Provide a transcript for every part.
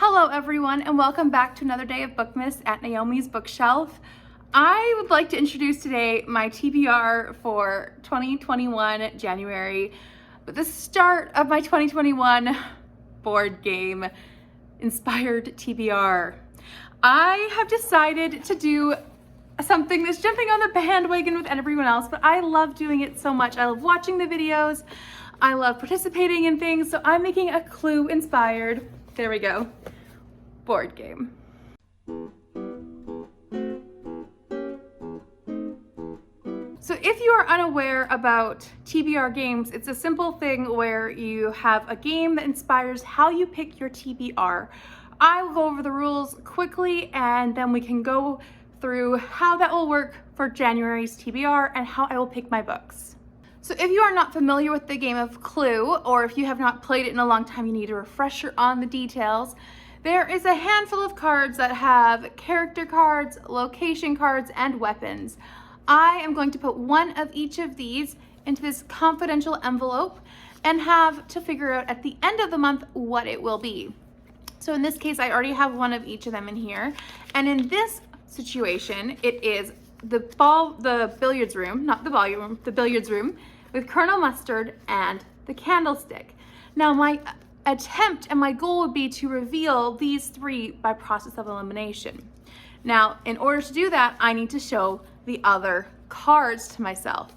Hello everyone and welcome back to another day of Bookmas at Naomi's Bookshelf. I would like to introduce today my TBR for 2021 January, but the start of my 2021 board game inspired TBR. I have decided to do something that's jumping on the bandwagon with everyone else, but I love doing it so much. I love watching the videos. I love participating in things, so I'm making a Clue inspired, there we go, board game. So if you are unaware about TBR games, it's a simple thing where you have a game that inspires how you pick your TBR. I will go over the rules quickly and then we can go through how that will work for January's TBR and how I will pick my books. So if you are not familiar with the game of Clue, or if you have not played it in a long time, you need a refresher on the details. There is a handful of cards that have character cards, location cards, and weapons. I am going to put one of each of these into this confidential envelope and have to figure out at the end of the month what it will be. So in this case, I already have one of each of them in here. And in this situation, it is the billiards room, not the ballroom, the billiards room with Colonel Mustard and the candlestick. Now my attempt and my goal would be to reveal these three by process of elimination. Now, in order to do that, I need to show the other cards to myself.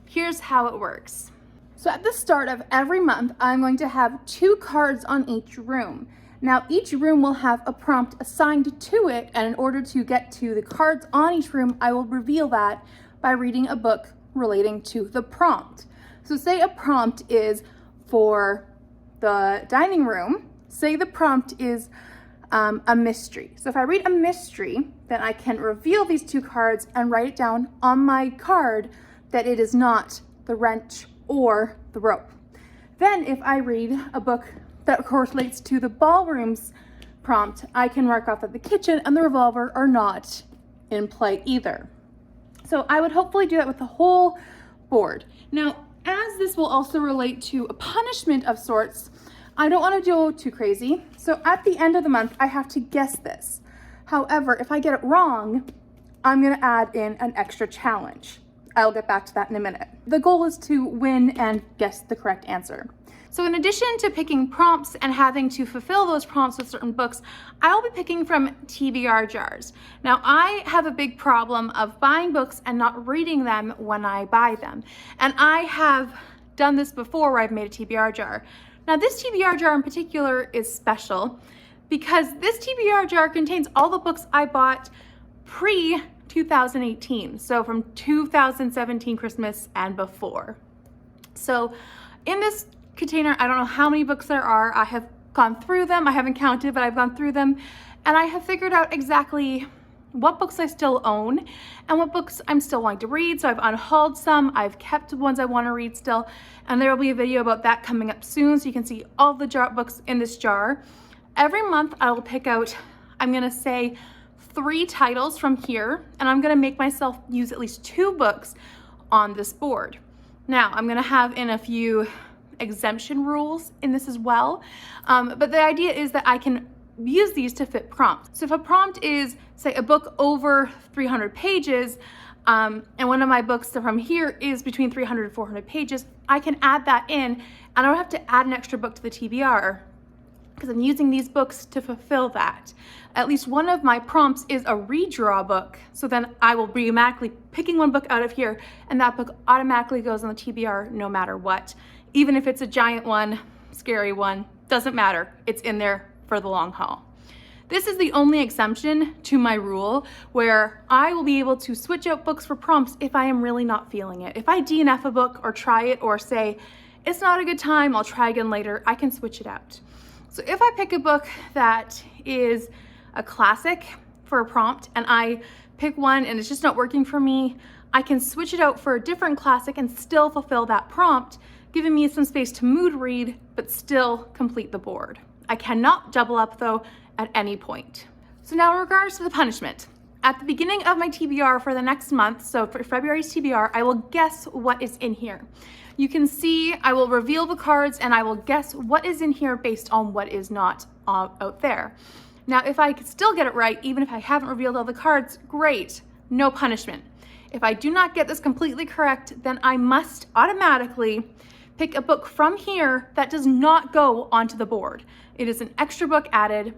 Here's how it works. So at the start of every month, I'm going to have 2 cards on each room. Now, each room will have a prompt assigned to it, and in order to get to the cards on each room, I will reveal that by reading a book relating to the prompt. So say a prompt is for the dining room, say the prompt is a mystery. So if I read a mystery, then I can reveal these 2 cards and write it down on my card that it is not the wrench or the rope. Then if I read a book that correlates to the ballroom's prompt, I can mark off that the kitchen and the revolver are not in play either. So I would hopefully do that with the whole board. Now, as this will also relate to a punishment of sorts, I don't want to go too crazy. So at the end of the month, I have to guess this. However, if I get it wrong, I'm going to add in an extra challenge. I'll get back to that in a minute. The goal is to win and guess the correct answer. So in addition to picking prompts and having to fulfill those prompts with certain books, I'll be picking from TBR Jars. Now, I have a big problem of buying books and not reading them when I buy them. And I have done this before where I've made a TBR jar. Now, this TBR jar in particular is special because this TBR jar contains all the books I bought pre-2018. So from 2017 Christmas and before. So in this container, I don't know how many books there are. I have gone through them. I haven't counted, but I've gone through them and I have figured out exactly what books I still own and what books I'm still wanting to read. So I've unhauled some, I've kept ones I want to read still, and there will be a video about that coming up soon so you can see all the books in this jar. Every month I will pick out, I'm going to say 3 titles from here, and I'm going to make myself use at least 2 books on this board. Now I'm going to have in a few exemption rules in this as well, but the idea is that I can use these to fit prompts. So if a prompt is, say, a book over 300 pages, and one of my books from here is between 300 and 400 pages, I can add that in, and I don't have to add an extra book to the TBR because I'm using these books to fulfill that. At least one of my prompts is a redraw book, so then I will be automatically picking one book out of here, and that book automatically goes on the TBR no matter what. Even if it's a giant one, scary one, doesn't matter. It's in there for the long haul. This is the only exemption to my rule where I will be able to switch out books for prompts if I am really not feeling it. If I DNF a book or try it or say, it's not a good time, I'll try again later, I can switch it out. So if I pick a book that is a classic for a prompt and I pick one and it's just not working for me, I can switch it out for a different classic and still fulfill that prompt, giving me some space to mood read, but still complete the board. I cannot double up though at any point. So now in regards to the punishment, at the beginning of my TBR for the next month, so for February's TBR, I will guess what is in here. You can see I will reveal the cards and I will guess what is in here based on what is not out there. Now, if I could still get it right, even if I haven't revealed all the cards, great, no punishment. If I do not get this completely correct, then I must automatically pick a book from here that does not go onto the board. It is an extra book added,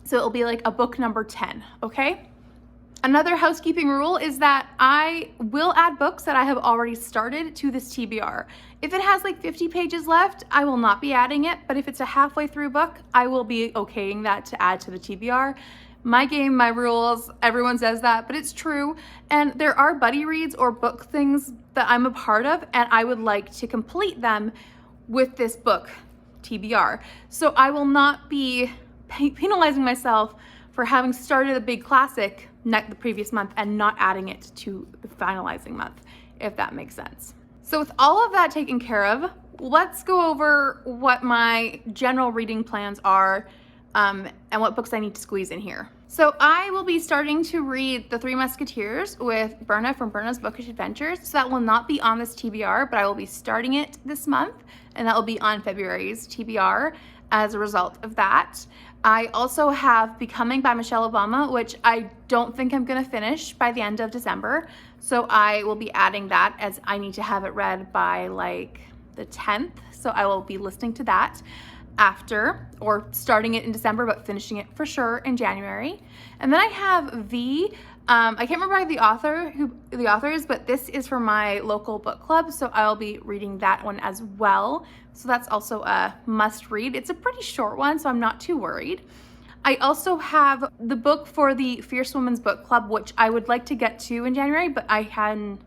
so it'll be like a book number 10, okay? Another housekeeping rule is that I will add books that I have already started to this TBR. If it has like 50 pages left, I will not be adding it, but if it's a halfway through book, I will be okaying that to add to the TBR. My game, my rules, everyone says that, but it's true. And there are buddy reads or book things that I'm a part of, and I would like to complete them with this book, TBR. So I will not be penalizing myself for having started a big classic the previous month and not adding it to the finalizing month, if that makes sense. So with all of that taken care of, let's go over what my general reading plans are and what books I need to squeeze in here. So I will be starting to read The Three Musketeers with Bourne from Bourne's Bookish Adventures. So that will not be on this TBR, but I will be starting it this month, and that will be on February's TBR as a result of that. I also have Becoming by Michelle Obama, which I don't think I'm gonna finish by the end of December. So I will be adding that as I need to have it read by like the 10th. So I will be listening to that after, or starting it in December, but finishing it for sure in January. And then I have I can't remember who the author is, but this is for my local book club, so I'll be reading that one as well. So that's also a must read. It's a pretty short one, so I'm not too worried. I also have the book for the Fierce Women's Book Club, which I would like to get to in January, but I can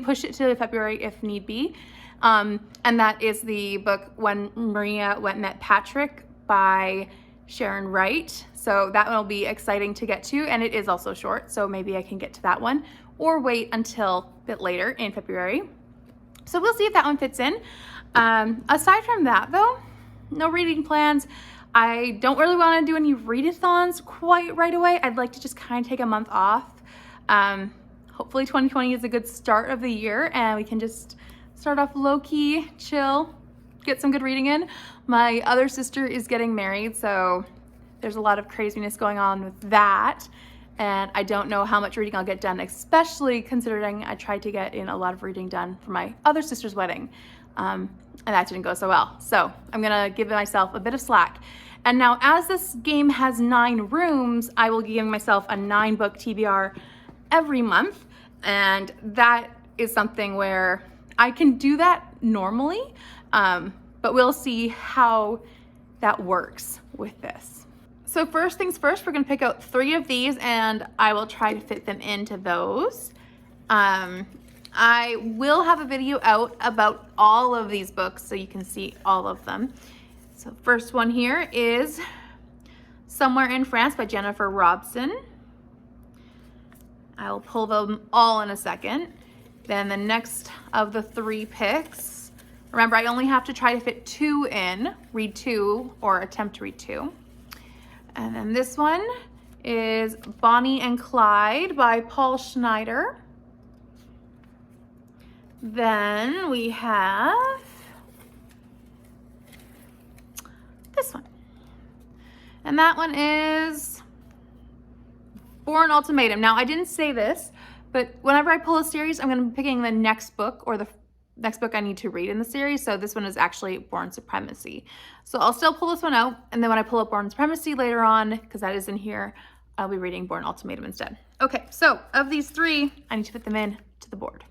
push it to February if need be. And that is the book When Maria Met Patrick by Sharon Wright. So that one will be exciting to get to, and it is also short, so maybe I can get to that one or wait until a bit later in February. So we'll see if that one fits in. Aside from that though, no reading plans. I don't really want to do any readathons quite right away. I'd like to just kind of take a month off. Hopefully 2020 is a good start of the year and we can just start off low-key, chill, get some good reading in. My other sister is getting married, so there's a lot of craziness going on with that. And I don't know how much reading I'll get done, especially considering I tried to get in a lot of reading done for my other sister's wedding. And that didn't go so well. So I'm gonna give myself a bit of slack. And now as this game has 9 rooms, I will be giving myself a 9-book TBR every month. And that is something where I can do that normally, but we'll see how that works with this. So first things first, we're gonna pick out 3 of these and I will try to fit them into those. I will have a video out about all of these books so you can see all of them. So first one here is Somewhere in France by Jennifer Robson. I will pull them all in a second. Then the next of the 3 picks, remember I only have to try to fit 2 in, read 2 or attempt to read 2. And then this one is Bonnie and Clyde by Paul Schneider. Then we have this one. And that one is Bourne Ultimatum. Now I didn't say this, but whenever I pull a series, I'm going to be picking the next book or the next book I need to read in the series. So this one is actually Bourne Supremacy. So I'll still pull this one out. And then when I pull up Bourne Supremacy later on, because that is in here, I'll be reading Bourne Ultimatum instead. Okay, so of these 3, I need to fit them in to the board.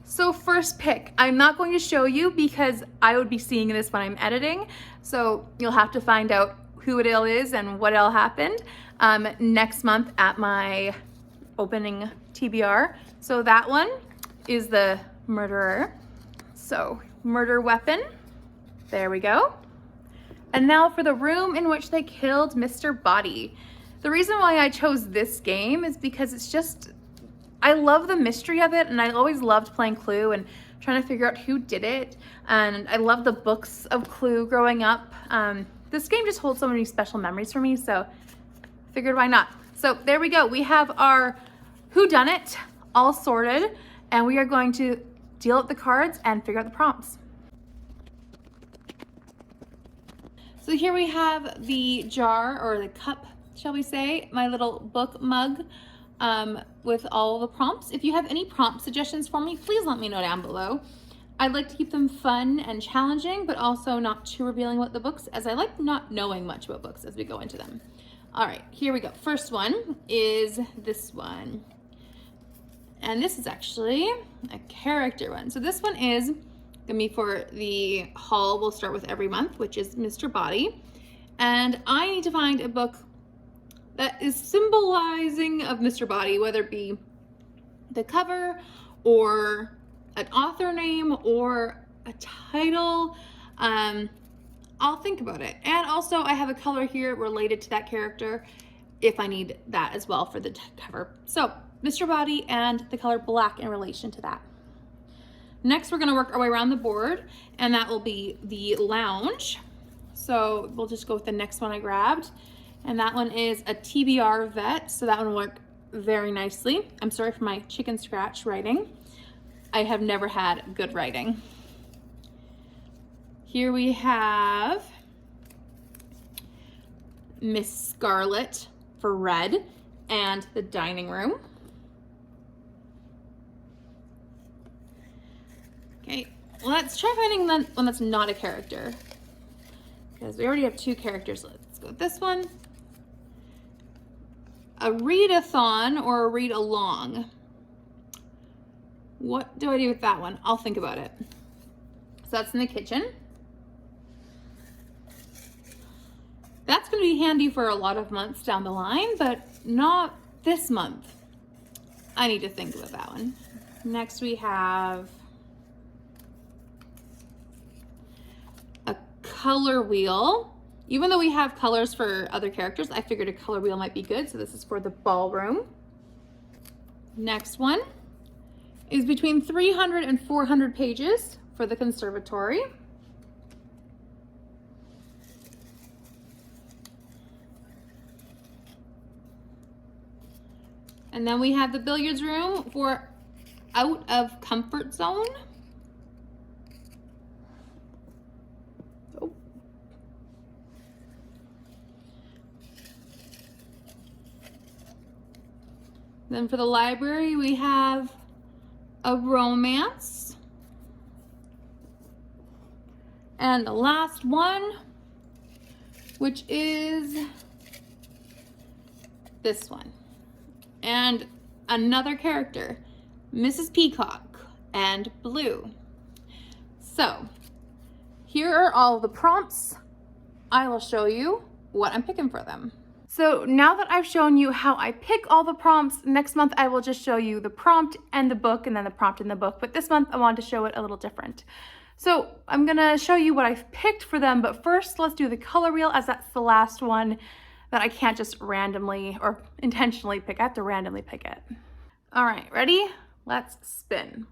So first pick, I'm not going to show you because I would be seeing this when I'm editing. So you'll have to find out who it is and what all happened next month at my opening TBR. So that one is The Murderer. So Murder Weapon, there we go. And now for The Room in Which They Killed Mr. Body. The reason why I chose this game is because it's just, I love the mystery of it, and I always loved playing Clue and trying to figure out who did it. And I love the books of Clue growing up. This game just holds so many special memories for me, so figured why not. So there we go. We have our whodunit all sorted, and we are going to deal out the cards and figure out the prompts. So here we have the jar, or the cup, shall we say, my little book mug with all the prompts. If you have any prompt suggestions for me, please let me know down below. I'd like to keep them fun and challenging, but also not too revealing about the books, as I like not knowing much about books as we go into them. All right, here we go. First one is this one. And this is actually a character one. So this one is gonna be for the haul we'll start with every month, which is Mr. Body. And I need to find a book that is symbolizing of Mr. Body, whether it be the cover or an author name or a title. I'll think about it. And also I have a color here related to that character if I need that as well for the cover. So Mr. Body and the color black in relation to that. Next, we're gonna work our way around the board, and that will be the lounge. So we'll just go with the next one I grabbed. And that one is a TBR vet, so that one will work very nicely. I'm sorry for my chicken scratch writing. I have never had good writing. Here we have Miss Scarlet for red and the dining room. Okay, let's try finding one that's not a character, because we already have two characters. Let's go with this one. A readathon or a read along. What do I do with that one? I'll think about it. So that's in the kitchen. That's going to be handy for a lot of months down the line, but not this month. I need to think about that one. Next we have a color wheel. Even though we have colors for other characters, I figured a color wheel might be good, so this is for the ballroom. Next one is between 300 and 400 pages for the conservatory. And then we have the billiards room for out of comfort zone. Oh. Then for the library, we have a romance. And the last one, which is this one. And another character, Mrs. Peacock and Blue. So here are all the prompts. I will show you what I'm picking for them. So now that I've shown you how I pick all the prompts, next month I will just show you the prompt and the book and then the prompt and the book. But this month I wanted to show it a little different. So I'm gonna show you what I've picked for them, but first let's do the color wheel, as that's the last one that I can't just randomly or intentionally pick. I have to randomly pick it. All right, ready? Let's spin.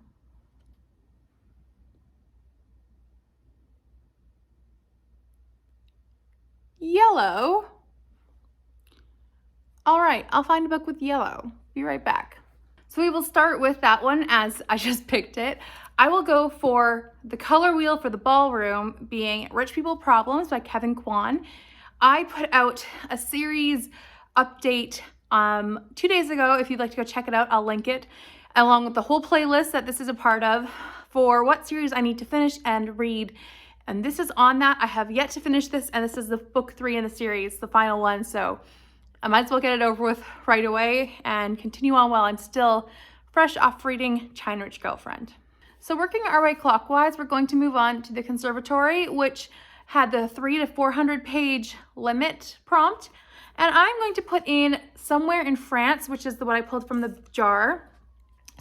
Yellow. All right, I'll find a book with yellow. Be right back. So we will start with that one, as I just picked it. I will go for the color wheel for the ballroom, being Rich People Problems by Kwan. I put out a series update 2 days ago. If you'd like to go check it out, I'll link it, along with the whole playlist that this is a part of for what series I need to finish and read. And this is on that. I have yet to finish this, and this is the book 3 in the series, the final one. So I might as well get it over with right away and continue on while I'm still fresh off reading China Rich Girlfriend. So working our way clockwise, we're going to move on to the conservatory, which had the 300 to 400 page limit prompt. And I'm going to put in Somewhere in France, which is what I pulled from the jar.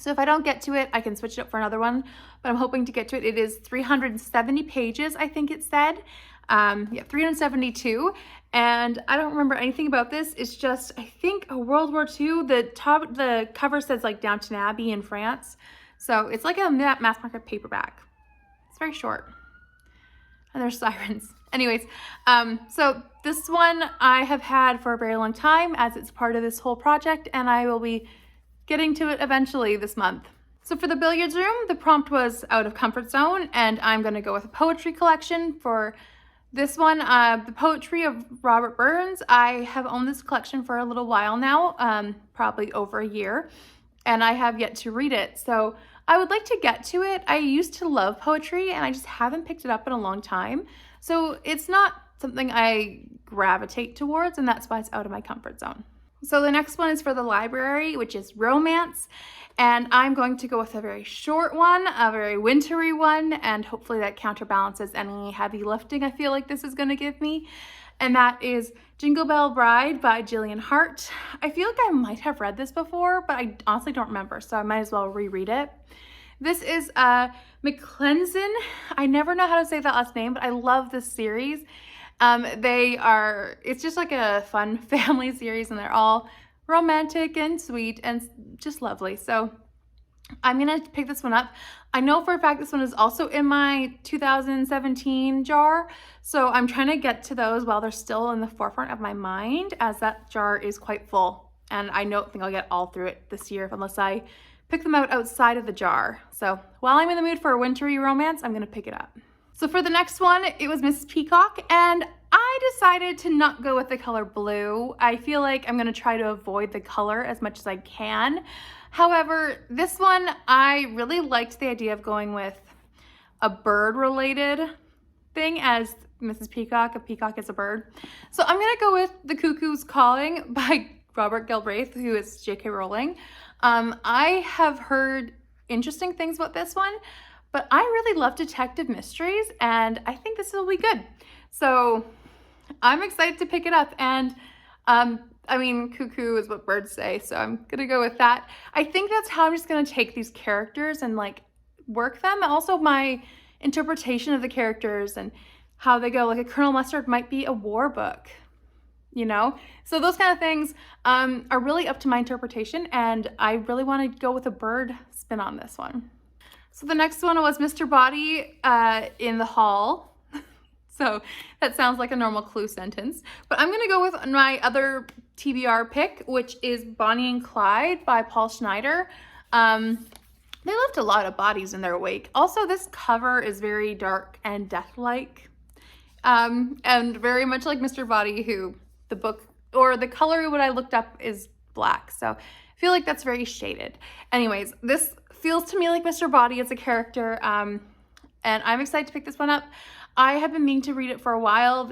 So if I don't get to it, I can switch it up for another one, but I'm hoping to get to it. It is 370 pages, I think it said. Yeah, 372. And I don't remember anything about this. It's just, I think, a World War II. The cover says like Downton Abbey in France. So it's like a mass market paperback. It's very short. And there's sirens. Anyways, so this one I have had for a very long time, as it's part of this whole project, and I will be getting to it eventually this month. So for the billiards room, the prompt was Out of Comfort Zone, and I'm going to go with a poetry collection for This one, the poetry of Robert Burns. I have owned this collection for a little while now, probably over a year, and I have yet to read it. So I would like to get to it. I used to love poetry and I just haven't picked it up in a long time. So it's not something I gravitate towards, and that's why it's out of my comfort zone. So the next one is for the library, which is romance. And I'm going to go with a very short one, a very wintry one, and hopefully that counterbalances any heavy lifting I feel like this is going to give me. And that is Jingle Bell Bride by Jillian Hart. I feel like I might have read this before, but I honestly don't remember, so I might as well reread it. This is McClenson. I never know how to say that last name, but I love this series. It's just like a fun family series, and they're all romantic and sweet and just lovely. So I'm gonna pick this one up. I know for a fact this one is also in my 2017 jar, so I'm trying to get to those while they're still in the forefront of my mind, as that jar is quite full, and I don't think I'll get all through it this year unless I pick them out outside of the jar. So while I'm in the mood for a wintry romance, I'm gonna pick it up. So for the next one, it was Mrs. Peacock, and I decided to not go with the color blue. I feel like I'm gonna try to avoid the color as much as I can. However, this one, I really liked the idea of going with a bird-related thing as Mrs. Peacock. A peacock is a bird. So I'm gonna go with The Cuckoo's Calling by Robert Galbraith, who is J.K. Rowling. I have heard interesting things about this one, but I really love detective mysteries, and I think this will be good. So I'm excited to pick it up, and I mean, cuckoo is what birds say, so I'm gonna go with that. I think that's how I'm just gonna take these characters and like work them. Also, my interpretation of the characters and how they go. Like a Colonel Mustard might be a war book, you know? So those kind of things are really up to my interpretation, and I really want to go with a bird spin on this one. So the next one was Mr. Body in the Hall. So that sounds like a normal Clue sentence, but I'm gonna go with my other TBR pick, which is Bonnie and Clyde by Paul Schneider. They left a lot of bodies in their wake. Also, this cover is very dark and death-like, and very much like Mr. Body, who the book, or the color what I looked up is black. So I feel like that's very shaded. Anyways, this feels to me like Mr. Body as a character, and I'm excited to pick this one up. I have been meaning to read it for a while.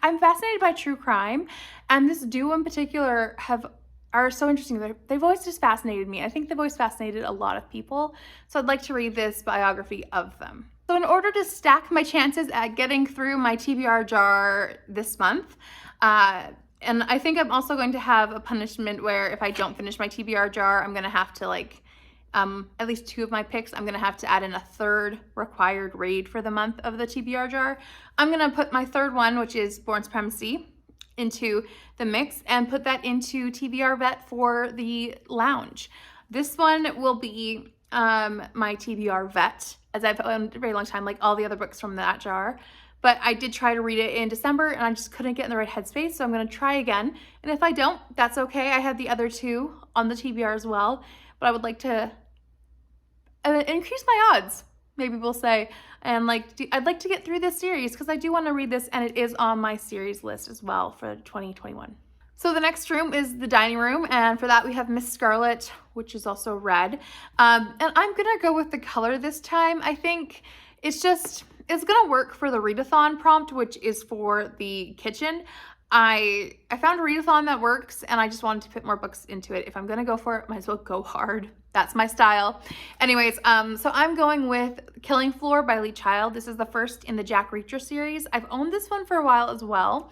I'm fascinated by true crime, and this duo in particular are so interesting. They've always just fascinated me. I think they've always fascinated a lot of people, so I'd like to read this biography of them. So in order to stack my chances at getting through my TBR jar this month, and I think I'm also going to have a punishment where if I don't finish my TBR jar, I'm going to have to like, at least two of my picks, I'm going to have to add in a third required read for the month of the TBR jar. I'm going to put my third one, which is Bourne Supremacy, into the mix and put that into TBR Vet for the lounge. This one will be my TBR Vet, as I've owned a very long time, like all the other books from that jar. But I did try to read it in December and I just couldn't get in the right headspace, so I'm going to try again. And if I don't, that's okay. I have the other two on the TBR as well, but I would like to increase my odds, maybe we'll say, and I'd like to get through this series because I do want to read this, and it is on my series list as well for 2021. So the next room is the dining room, and for that we have Miss Scarlet, which is also red. And I'm gonna go with the color this time. I think it's gonna work for the Readathon prompt, which is for the kitchen. I found a Readathon that works, and I just wanted to put more books into it. If I'm gonna go for it, might as well go hard. That's my style. Anyways, so I'm going with Killing Floor by Lee Child. This is the first in the Jack Reacher series. I've owned this one for a while as well,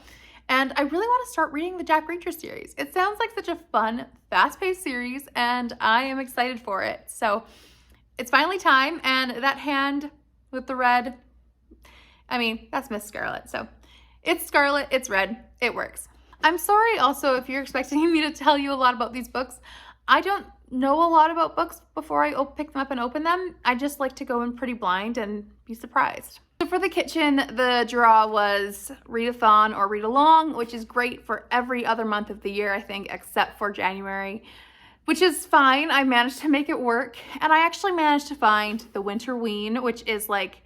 and I really want to start reading the Jack Reacher series. It sounds like such a fun, fast-paced series, and I am excited for it. So it's finally time, and that hand with the red, I mean, that's Miss Scarlet. So it's Scarlet, it's red, it works. I'm sorry also if you're expecting me to tell you a lot about these books. I don't know a lot about books before I pick them up and open them. I just like to go in pretty blind and be surprised. So for the kitchen, the draw was Readathon or Read Along, which is great for every other month of the year, I think, except for January, which is fine. I managed to make it work. And I actually managed to find the Winterween, which is like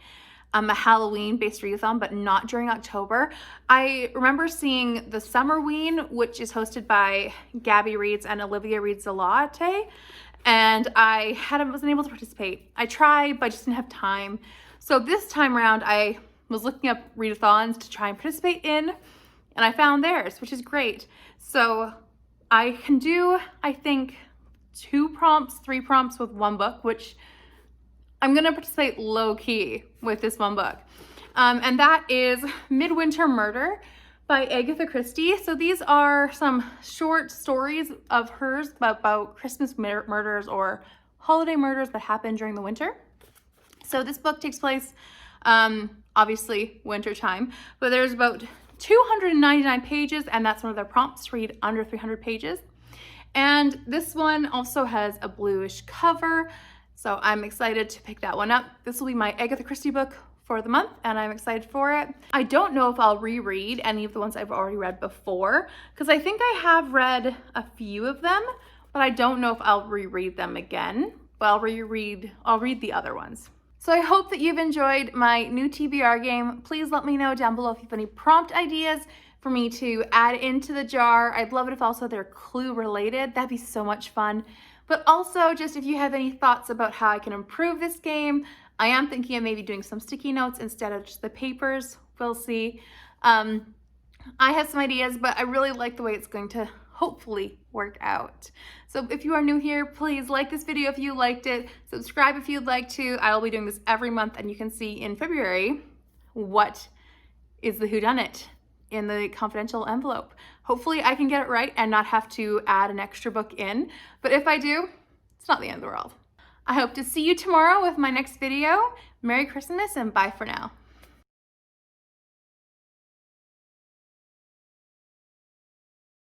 a Halloween-based readathon, but not during October. I remember seeing the Summerween, which is hosted by Gabby Reads and Olivia Reads a Latte, and I wasn't able to participate. I tried, but I just didn't have time. So this time around, I was looking up readathons to try and participate in, and I found theirs, which is great. So I can do, I think, 2 prompts, 3 prompts with 1 book, which I'm gonna participate low-key with this 1 book. And that is Midwinter Murder by Agatha Christie. So these are some short stories of hers about Christmas murders or holiday murders that happen during the winter. So this book takes place, obviously winter time, but there's about 299 pages, and that's one of their prompts to read under 300 pages. And this one also has a bluish cover, so I'm excited to pick that one up. This will be my Agatha Christie book for the month, and I'm excited for it. I don't know if I'll reread any of the ones I've already read before, because I think I have read a few of them, but I don't know if I'll reread them again. But I'll read the other ones. So I hope that you've enjoyed my new TBR game. Please let me know down below if you have any prompt ideas for me to add into the jar. I'd love it if also they're clue related. That'd be so much fun. But also just if you have any thoughts about how I can improve this game. I am thinking of maybe doing some sticky notes instead of just the papers. We'll see. I have some ideas, but I really like the way it's going to hopefully work out. So if you are new here, please like this video if you liked it, subscribe if you'd like to. I will be doing this every month, and you can see in February what is the whodunit in the confidential envelope. Hopefully I can get it right and not have to add an extra book in, but if I do, it's not the end of the world. I hope to see you tomorrow with my next video. Merry Christmas and bye for now.